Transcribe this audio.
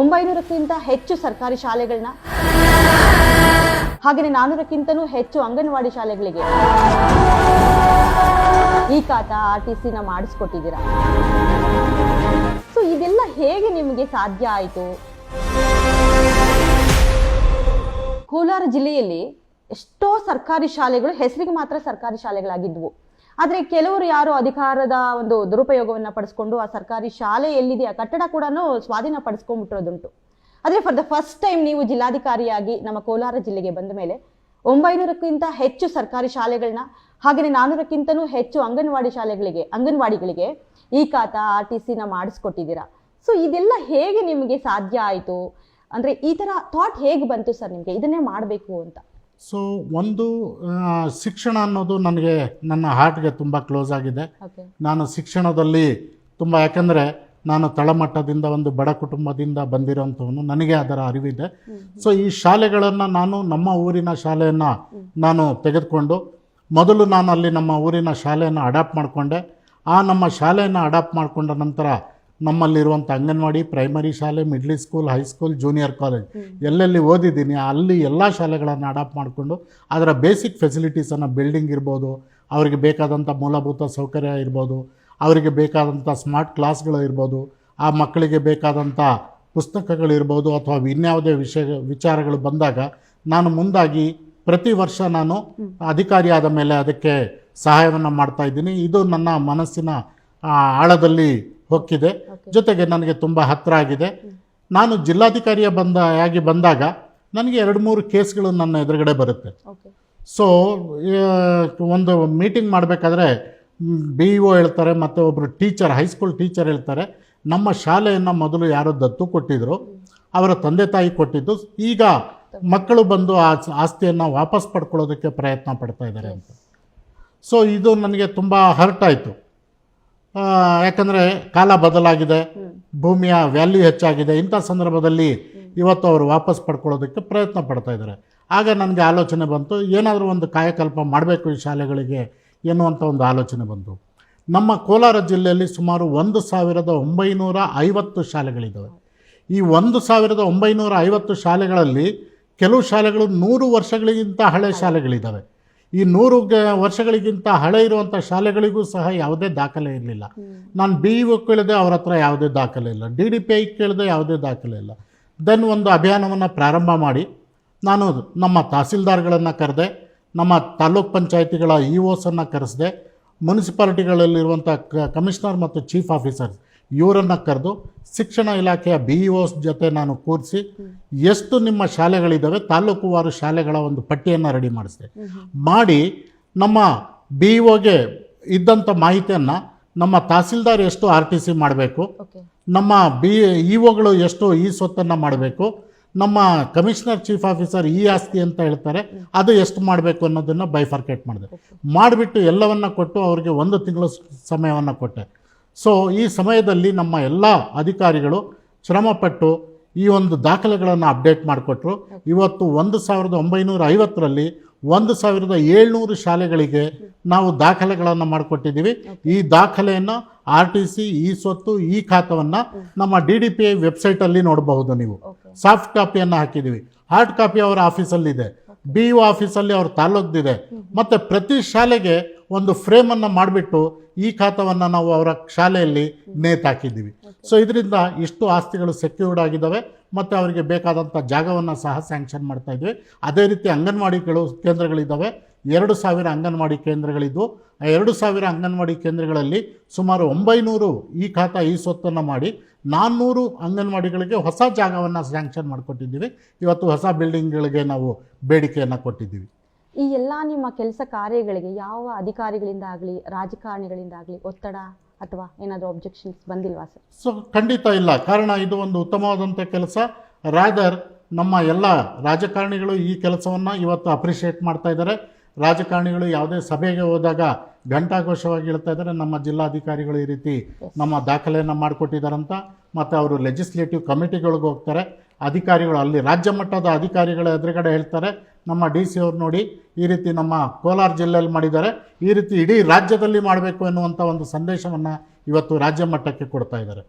900ಕ್ಕಿಂತ ಹೆಚ್ಚು ಸರ್ಕಾರಿ ಶಾಲೆಗಳನ್ನ ಹಾಗೆಯೇ 400ಕ್ಕಿಂತನೂ ಹೆಚ್ಚು ಅಂಗನವಾಡಿ ಶಾಲೆಗಳಿಗೆ ಈ ಖಾತಾ RTCನ ಮಾಡಿಸ್ಕೊಟ್ಟಿದ್ದೀರಾ. ಸೊ ಇದೆಲ್ಲ ಹೇಗೆ ನಿಮಗೆ ಸಾಧ್ಯ ಆಯಿತು? ಕೋಲಾರ ಜಿಲ್ಲೆಯಲ್ಲಿ ಎಷ್ಟೋ ಸರ್ಕಾರಿ ಶಾಲೆಗಳು ಹೆಸರಿಗೆ ಮಾತ್ರ ಸರ್ಕಾರಿ ಶಾಲೆಗಳಾಗಿದ್ವು. ಆದರೆ ಕೆಲವರು ಯಾರೋ ಅಧಿಕಾರದ ಒಂದು ದುರುಪಯೋಗವನ್ನು ಪಡಿಸ್ಕೊಂಡು ಆ ಸರ್ಕಾರಿ ಶಾಲೆ ಎಲ್ಲಿದೆ ಆ ಕಟ್ಟಡ ಕೂಡ ಸ್ವಾಧೀನ ಪಡಿಸ್ಕೊಂಡ್ಬಿಟ್ಟಿರೋದುಂಟು. ಆದರೆ ಫಾರ್ ದ ಫಸ್ಟ್ ಟೈಮ್ ನೀವು ಜಿಲ್ಲಾಧಿಕಾರಿಯಾಗಿ ನಮ್ಮ ಕೋಲಾರ ಜಿಲ್ಲೆಗೆ ಬಂದ ಮೇಲೆ 900ಕ್ಕಿಂತ ಹೆಚ್ಚು ಸರ್ಕಾರಿ ಶಾಲೆಗಳನ್ನ ಹಾಗೆಯೇ 400ಕ್ಕಿಂತನೂ ಹೆಚ್ಚು ಅಂಗನವಾಡಿಗಳಿಗೆ ಈ ಖಾತಾ RTCನ ಮಾಡಿಸ್ಕೊಟ್ಟಿದ್ದೀರಾ. ಸೊ ಇದೆಲ್ಲ ಹೇಗೆ ನಿಮಗೆ ಸಾಧ್ಯ ಆಯಿತು? ಅಂದರೆ ಈ ಥರ ಥಾಟ್ ಹೇಗೆ ಬಂತು ಸರ್ ನಿಮಗೆ ಇದನ್ನೇ ಮಾಡಬೇಕು ಅಂತ? ಸೊ ಒಂದು ಶಿಕ್ಷಣ ಅನ್ನೋದು ನನಗೆ ನನ್ನ ಹಾರ್ಟ್ಗೆ ತುಂಬ ಕ್ಲೋಸ್ ಆಗಿದೆ. ನಾನು ಶಿಕ್ಷಣದಲ್ಲಿ ತುಂಬ, ಯಾಕಂದರೆ ನಾನು ತಳಮಟ್ಟದಿಂದ ಒಂದು ಬಡ ಕುಟುಂಬದಿಂದ ಬಂದಿರೋಂಥವನು, ನನಗೆ ಅದರ ಅರಿವಿದೆ. ಸೊ ಈ ಶಾಲೆಗಳನ್ನು ನಾನು ನಮ್ಮ ಊರಿನ ಶಾಲೆಯನ್ನು ನಾನು ತೆಗೆದುಕೊಂಡು ಮೊದಲು ನಾನು ಅಲ್ಲಿ ನಮ್ಮ ಊರಿನ ಶಾಲೆಯನ್ನು ಅಡಾಪ್ಟ್ ಮಾಡಿಕೊಂಡೆ. ಆ ನಮ್ಮ ಶಾಲೆಯನ್ನು ಅಡಾಪ್ಟ್ ಮಾಡಿಕೊಂಡ ನಂತರ ನಮ್ಮಲ್ಲಿರುವಂಥ ಅಂಗನವಾಡಿ, ಪ್ರೈಮರಿ ಶಾಲೆ, middle school, high school, junior college ಎಲ್ಲೆಲ್ಲಿ ಓದಿದ್ದೀನಿ ಅಲ್ಲಿ ಎಲ್ಲ ಶಾಲೆಗಳನ್ನು ಅಡಾಪ್ಟ್ ಮಾಡಿಕೊಂಡು ಅದರ ಬೇಸಿಕ್ ಫೆಸಿಲಿಟೀಸನ್ನು, ಬಿಲ್ಡಿಂಗ್ ಇರ್ಬೋದು, ಅವರಿಗೆ ಬೇಕಾದಂಥ ಮೂಲಭೂತ ಸೌಕರ್ಯ ಇರ್ಬೋದು, ಅವರಿಗೆ ಬೇಕಾದಂಥ ಸ್ಮಾರ್ಟ್ ಕ್ಲಾಸ್ಗಳು ಇರ್ಬೋದು, ಆ ಮಕ್ಕಳಿಗೆ ಬೇಕಾದಂಥ ಪುಸ್ತಕಗಳಿರ್ಬೋದು, ಅಥವಾ ಇನ್ಯಾವುದೇ ವಿಚಾರಗಳು ಬಂದಾಗ ನಾನು ಮುಂದಾಗಿ ಪ್ರತಿ ವರ್ಷ ನಾನು ಅಧಿಕಾರಿಯಾದ ಮೇಲೆ ಅದಕ್ಕೆ ಸಹಾಯವನ್ನು ಮಾಡ್ತಾಯಿದ್ದೀನಿ. ಇದು ನನ್ನ ಮನಸ್ಸಿನ ಆಳದಲ್ಲಿ ಹೊಕ್ಕಿದೆ. ಜೊತೆಗೆ ನನಗೆ ತುಂಬ ಹತ್ತಿರ ಆಗಿದೆ. ನಾನು ಜಿಲ್ಲಾಧಿಕಾರಿಯಾಗಿ ಬಂದಾಗ ನನಗೆ 2-3 ಕೇಸ್ಗಳು ನನ್ನ ಎದುರುಗಡೆ ಬರುತ್ತೆ. ಸೊ ಒಂದು ಮೀಟಿಂಗ್ ಮಾಡಬೇಕಾದ್ರೆ BEO ಹೇಳ್ತಾರೆ, ಮತ್ತು ಒಬ್ಬರು ಟೀಚರ್, ಹೈಸ್ಕೂಲ್ ಟೀಚರ್ ಹೇಳ್ತಾರೆ, ನಮ್ಮ ಶಾಲೆಯನ್ನು ಮೊದಲು ಯಾರೋ ದತ್ತು ಕೊಟ್ಟಿದ್ರು, ಅವರ ತಂದೆ ತಾಯಿ ಕೊಟ್ಟಿದ್ದು, ಈಗ ಮಕ್ಕಳು ಬಂದು ಆ ಆಸ್ತಿಯನ್ನು ವಾಪಸ್ ಪಡ್ಕೊಳ್ಳೋದಕ್ಕೆ ಪ್ರಯತ್ನ ಪಡ್ತಾ ಇದ್ದಾರೆ ಅಂತ. ಸೊ ಇದು ನನಗೆ ತುಂಬ ಹರ್ಟ್ ಆಯಿತು. ಯಾಕಂದರೆ ಕಾಲ ಬದಲಾಗಿದೆ, ಭೂಮಿಯ ವ್ಯಾಲ್ಯೂ ಹೆಚ್ಚಾಗಿದೆ. ಇಂಥ ಸಂದರ್ಭದಲ್ಲಿ ಇವತ್ತು ಅವರು ವಾಪಸ್ ಪಡ್ಕೊಳ್ಳೋದಕ್ಕೆ ಪ್ರಯತ್ನ ಪಡ್ತಾ ಇದ್ದಾರೆ. ಆಗ ನನಗೆ ಆಲೋಚನೆ ಬಂತು, ಏನಾದರೂ ಒಂದು ಕಾಯಕಲ್ಪ ಮಾಡಬೇಕು ಈ ಶಾಲೆಗಳಿಗೆ ಎನ್ನುವಂಥ ಒಂದು ಆಲೋಚನೆ ಬಂತು. ನಮ್ಮ ಕೋಲಾರ ಜಿಲ್ಲೆಯಲ್ಲಿ ಸುಮಾರು 1950 ಶಾಲೆಗಳಿದ್ದಾವೆ. ಈ 1950 ಶಾಲೆಗಳಲ್ಲಿ ಕೆಲವು ಶಾಲೆಗಳು 100 ವರ್ಷಗಳಿಗಿಂತ ಹಳೆ ಶಾಲೆಗಳಿದ್ದಾವೆ. ಈ 100 ವರ್ಷಗಳಿಗಿಂತ ಹಳೆ ಇರುವಂಥ ಶಾಲೆಗಳಿಗೂ ಸಹ ಯಾವುದೇ ದಾಖಲೆ ಇರಲಿಲ್ಲ. ನಾನು BEO ಕೇಳಿದೆ, ಅವ್ರ ಹತ್ರ ಯಾವುದೇ ದಾಖಲೆ ಇಲ್ಲ. DDPI ಕೇಳಿದೆ, ಯಾವುದೇ ದಾಖಲೆ ಇಲ್ಲ. ದೆನ್ ಒಂದು ಅಭಿಯಾನವನ್ನು ಪ್ರಾರಂಭ ಮಾಡಿ ನಾನು ನಮ್ಮ ತಹಸೀಲ್ದಾರ್ಗಳನ್ನು ಕರೆದೆ, ನಮ್ಮ ತಾಲೂಕ್ ಪಂಚಾಯಿತಿಗಳ EOಸನ್ನು ಕರೆಸಿದೆ, ಮುನ್ಸಿಪಾಲಿಟಿಗಳಲ್ಲಿರುವಂಥ ಕಮಿಷನರ್ ಮತ್ತು ಚೀಫ್ ಆಫೀಸರ್ಸ್ ಇವರನ್ನು ಕರೆದು ಶಿಕ್ಷಣ ಇಲಾಖೆಯ BEOಸ್ ಜೊತೆ ನಾನು ಕೂರಿಸಿ ಎಷ್ಟು ನಿಮ್ಮ ಶಾಲೆಗಳಿದ್ದಾವೆ ತಾಲೂಕುವಾರು ಶಾಲೆಗಳ ಒಂದು ಪಟ್ಟಿಯನ್ನು ರೆಡಿ ಮಾಡಿ ನಮ್ಮ BEOಗೆ ಇದ್ದಂಥ ಮಾಹಿತಿಯನ್ನು ನಮ್ಮ ತಹಸೀಲ್ದಾರ್ ಎಷ್ಟು RTC ಮಾಡಬೇಕು, ನಮ್ಮ EOಗಳು ಎಷ್ಟು ಈ ಸ್ವತ್ತನ್ನು ಮಾಡಬೇಕು, ನಮ್ಮ ಕಮಿಷನರ್ ಚೀಫ್ ಆಫೀಸರ್ ಈ ಆಸ್ತಿ ಅಂತ ಹೇಳ್ತಾರೆ ಅದು ಎಷ್ಟು ಮಾಡಬೇಕು ಅನ್ನೋದನ್ನು ಬೈಫರ್ಕೇಟ್ ಮಾಡಿಬಿಟ್ಟು ಎಲ್ಲವನ್ನು ಕೊಟ್ಟು ಅವರಿಗೆ 1 ತಿಂಗಳ ಸಮಯವನ್ನು ಕೊಟ್ಟೆ. ಸೊ ಈ ಸಮಯದಲ್ಲಿ ನಮ್ಮ ಎಲ್ಲ ಅಧಿಕಾರಿಗಳು ಶ್ರಮಪಟ್ಟು ಈ ಒಂದು ದಾಖಲೆಗಳನ್ನು ಅಪ್ಡೇಟ್ ಮಾಡಿಕೊಟ್ರು. ಇವತ್ತು 1950ರಲ್ಲಿ 1700 ಶಾಲೆಗಳಿಗೆ ನಾವು ದಾಖಲೆಗಳನ್ನು ಮಾಡಿಕೊಟ್ಟಿದ್ದೀವಿ. ಈ ದಾಖಲೆಯನ್ನು RTC, ಈ ಸ್ವತ್ತು, ಈ ಖಾತವನ್ನು ನಮ್ಮ DDPI ವೆಬ್ಸೈಟಲ್ಲಿ ನೋಡಬಹುದು. ನೀವು ಸಾಫ್ಟ್ ಕಾಪಿಯನ್ನು ಹಾಕಿದ್ದೀವಿ, ಹಾರ್ಡ್ ಕಾಪಿ ಅವರ ಆಫೀಸಲ್ಲಿದೆ, BEO ಆಫೀಸಲ್ಲಿ ಅವ್ರ ತಾಲೂಕ್ದಿದೆ. ಮತ್ತು ಪ್ರತಿ ಶಾಲೆಗೆ ಒಂದು ಫ್ರೇಮನ್ನು ಮಾಡಿಬಿಟ್ಟು ಈ ಖಾತವನ್ನು ನಾವು ಅವರ ಶಾಲೆಯಲ್ಲಿ ನೇತಾಕಿದ್ದೀವಿ. ಸೊ ಇದರಿಂದ ಇಷ್ಟು ಆಸ್ತಿಗಳು ಸೆಕ್ಯೂರ್ಡ್ ಆಗಿದ್ದಾವೆ ಮತ್ತು ಅವರಿಗೆ ಬೇಕಾದಂಥ ಜಾಗವನ್ನು ಸಹ ಸ್ಯಾಂಕ್ಷನ್ ಮಾಡ್ತಾ ಇದ್ವಿ. ಅದೇ ರೀತಿ ಅಂಗನವಾಡಿಗಳು ಕೇಂದ್ರಗಳಿದ್ದಾವೆ. 2000 ಅಂಗನವಾಡಿ ಕೇಂದ್ರಗಳಿದ್ದು ಆ 2000 ಅಂಗನವಾಡಿ ಕೇಂದ್ರಗಳಲ್ಲಿ ಸುಮಾರು 900 ಈ ಖಾತಾ ಈ ಸ್ವತ್ತನ್ನು ಮಾಡಿ 400 ಅಂಗನವಾಡಿಗಳಿಗೆ ಹೊಸ ಜಾಗವನ್ನು ಸ್ಯಾಂಕ್ಷನ್ ಮಾಡಿಕೊಟ್ಟಿದ್ದೀವಿ. ಇವತ್ತು ಹೊಸ ಬಿಲ್ಡಿಂಗ್ಗಳಿಗೆ ನಾವು ಬೇಡಿಕೆಯನ್ನು ಕೊಟ್ಟಿದ್ದೀವಿ. ಈ ಎಲ್ಲ ನಿಮ್ಮ ಕೆಲಸ ಕಾರ್ಯಗಳಿಗೆ ಯಾವ ಅಧಿಕಾರಿಗಳಿಂದ ಆಗಲಿ ರಾಜಕಾರಣಿಗಳಿಂದ ಆಗಲಿ ಒತ್ತಡ ಅಥವಾ ಏನಾದರೂ ಅಬ್ಜೆಕ್ಷನ್ಸ್ ಬಂದಿಲ್ವಾ ಸರ್? ಸೊ ಖಂಡಿತ ಇಲ್ಲ. ಕಾರಣ ಇದು ಒಂದು ಉತ್ತಮವಾದಂಥ ಕೆಲಸ. ರಾದರ್ ನಮ್ಮ ಎಲ್ಲ ರಾಜಕಾರಣಿಗಳು ಈ ಕೆಲಸವನ್ನು ಇವತ್ತು ಅಪ್ರಿಷಿಯೇಟ್ ಮಾಡ್ತಾ ಇದ್ದಾರೆ. ರಾಜಕಾರಣಿಗಳು ಯಾವುದೇ ಸಭೆಗೆ ಹೋದಾಗ ಘಂಟಾಘೋಷವಾಗಿ ಹೇಳ್ತಾ ಇದ್ದಾರೆ, ನಮ್ಮ ಜಿಲ್ಲಾಧಿಕಾರಿಗಳು ಈ ರೀತಿ ನಮ್ಮ ದಾಖಲೆಯನ್ನು ಮಾಡಿಕೊಟ್ಟಿದ್ದಾರಂತ. ಮತ್ತು ಅವರು ಲೆಜಿಸ್ಲೇಟಿವ್ ಕಮಿಟಿಗಳಿಗೆ ಹೋಗ್ತಾರೆ, ಅಧಿಕಾರಿಗಳು ಅಲ್ಲಿ ರಾಜ್ಯ ಮಟ್ಟದ ಅಧಿಕಾರಿಗಳ ಎದುರುಗಡೆ ಹೇಳ್ತಾರೆ, ನಮ್ಮ DC ಅವ್ರು ನೋಡಿ ಈ ರೀತಿ ನಮ್ಮ ಕೋಲಾರ ಜಿಲ್ಲೆಯಲ್ಲಿ ಮಾಡಿದ್ದಾರೆ, ಈ ರೀತಿ ಇಡೀ ರಾಜ್ಯದಲ್ಲಿ ಮಾಡಬೇಕು ಎನ್ನುವಂಥ ಒಂದು ಸಂದೇಶವನ್ನು ಇವತ್ತು ರಾಜ್ಯ ಮಟ್ಟಕ್ಕೆ ಕೊಡ್ತಾ ಇದ್ದಾರೆ.